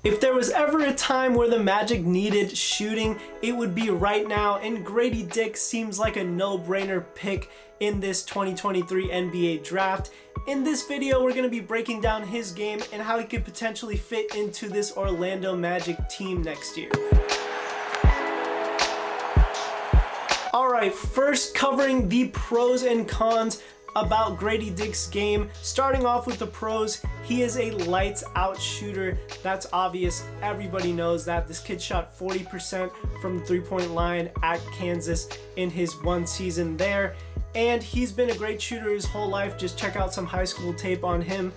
If there was ever a time where the Magic needed shooting, it would be right now, and Grady Dick seems like a no-brainer pick in this 2023 NBA draft. In this video, we're going to be breaking down his game and how he could potentially fit into this Orlando Magic team next year. Alright, first covering the pros and cons about Grady Dick's game. Starting off with the pros, he is a lights out shooter. That's obvious. Everybody knows that. This kid shot 40% from the three-point line at Kansas in his one season there. And he's been a great shooter his whole life. Just check out some high school tape on him.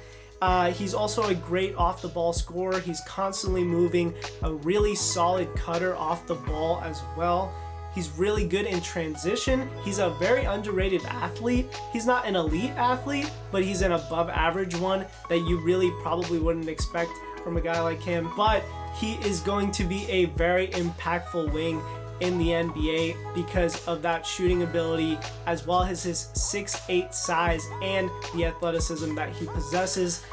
He's also a great off-the-ball scorer. He's constantly moving, a really solid cutter off the ball as well. He's really good in transition. He's a very underrated athlete. He's not an elite athlete, but he's an above average one that you really probably wouldn't expect from a guy like him. But he is going to be a very impactful wing in the NBA because of that shooting ability, as well as his 6'8" size and the athleticism that he possesses.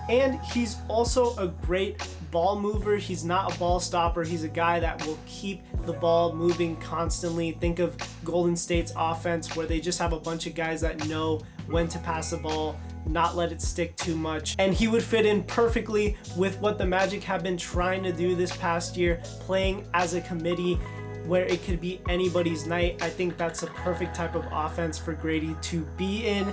And he's also a great ball mover. He's not a ball stopper. He's a guy that will keep the ball moving constantly. Think of Golden State's offense, where they just have a bunch of guys that know when to pass the ball, not let it stick too much. And he would fit in perfectly with what the Magic have been trying to do this past year, playing as a committee where it could be anybody's night. I think that's a perfect type of offense for Grady to be in.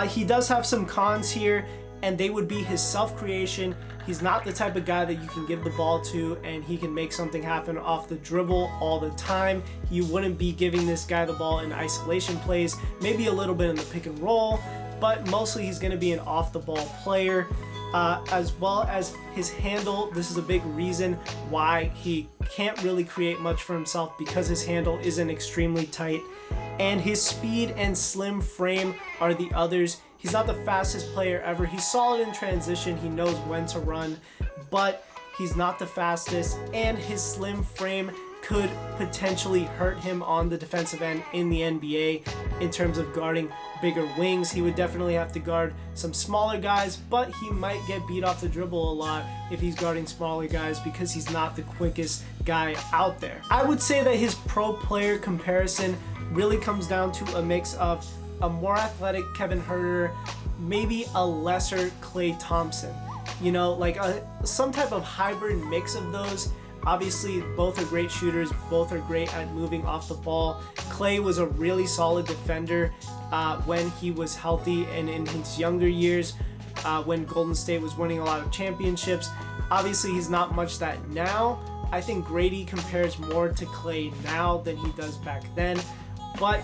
He does have some cons here, and they would be his self-creation. He's not the type of guy that you can give the ball to and he can make something happen off the dribble all the time. You wouldn't be giving this guy the ball in isolation plays, maybe a little bit in the pick and roll, but mostly he's going to be an off-the-ball player. As well as his handle. This is a big reason why he can't really create much for himself, because his handle isn't extremely tight. And his speed and slim frame are the others. He's not the fastest player ever. He's solid in transition. He knows when to run, but he's not the fastest. And his slim frame could potentially hurt him on the defensive end in the NBA in terms of guarding bigger wings. He would definitely have to guard some smaller guys, but he might get beat off the dribble a lot if he's guarding smaller guys because he's not the quickest guy out there. I would say that his pro player comparison really comes down to a mix of a more athletic Kevin Huerter, maybe a lesser Klay Thompson. You know, like some type of hybrid mix of those. Obviously, both are great shooters. Both are great at moving off the ball. Klay was a really solid defender when he was healthy and in his younger years when Golden State was winning a lot of championships. Obviously, he's not much that now. I think Grady compares more to Klay now than he does back then. But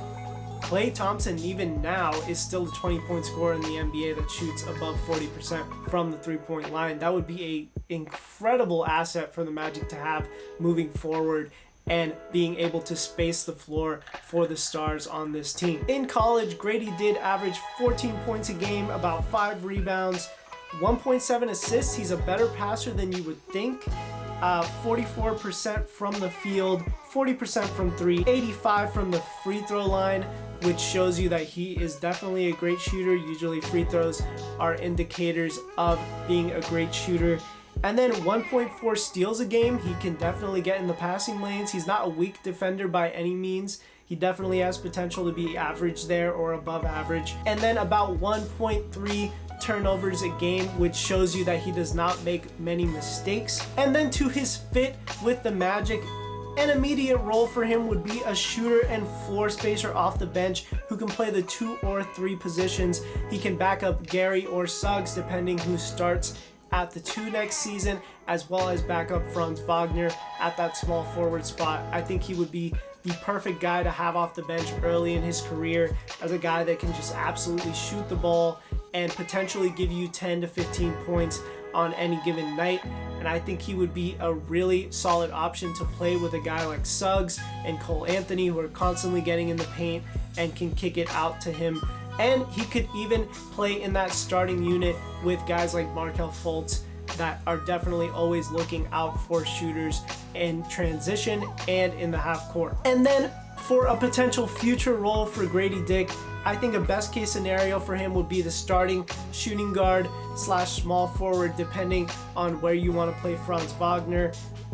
Klay Thompson, even now, is still a 20-point scorer in the NBA that shoots above 40% from the three-point line. That would be an incredible asset for the Magic to have moving forward and being able to space the floor for the stars on this team. In college, Grady did average 14 points a game, about 5 rebounds, 1.7 assists. He's a better passer than you would think. 44% from the field, 40% from 3, 85 from the free throw line, which shows you that he is definitely a great shooter. Usually free throws are indicators of being a great shooter. And then 1.4 steals a game. He can definitely get in the passing lanes. He's not a weak defender by any means. He definitely has potential to be average there or above average. And then about 1.3 turnovers a game, which shows you that he does not make many mistakes. And then to his fit with the Magic, an immediate role for him would be a shooter and floor spacer off the bench who can play the 2 or 3 positions. He can back up Gary or Suggs depending who starts at the 2 next season, as well as back up Franz Wagner at that small forward spot. I think he would be the perfect guy to have off the bench early in his career as a guy that can just absolutely shoot the ball and potentially give you 10 to 15 points on any given night. And I think he would be a really solid option to play with a guy like Suggs and Cole Anthony, who are constantly getting in the paint and can kick it out to him. And he could even play in that starting unit with guys like Markelle Fultz that are definitely always looking out for shooters in transition and in the half court. And then for a potential future role for Grady Dick, I think a best case scenario for him would be the starting shooting guard / small forward, depending on where you want to play Franz Wagner.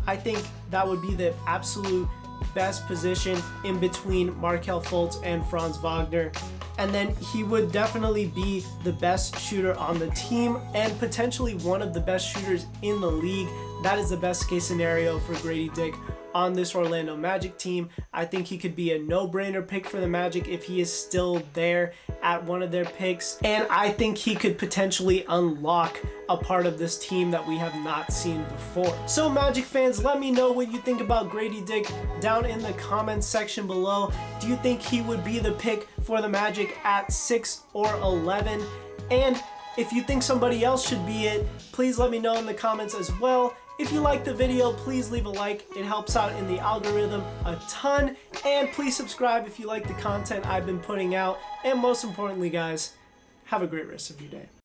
I think that would be the absolute best position in between Markelle Fultz and Franz Wagner. And then he would definitely be the best shooter on the team and potentially one of the best shooters in the league. That is the best case scenario for Grady Dick on this Orlando Magic team. I think he could be a no-brainer pick for the Magic if he is still there at one of their picks. And I think he could potentially unlock a part of this team that we have not seen before. So Magic fans, let me know what you think about Grady Dick down in the comments section below. Do you think he would be the pick for the Magic at 6 or 11? And if you think somebody else should be it, please let me know in the comments as well. If you liked the video, please leave a like. It helps out in the algorithm a ton. And please subscribe if you like the content I've been putting out. And most importantly, guys, have a great rest of your day.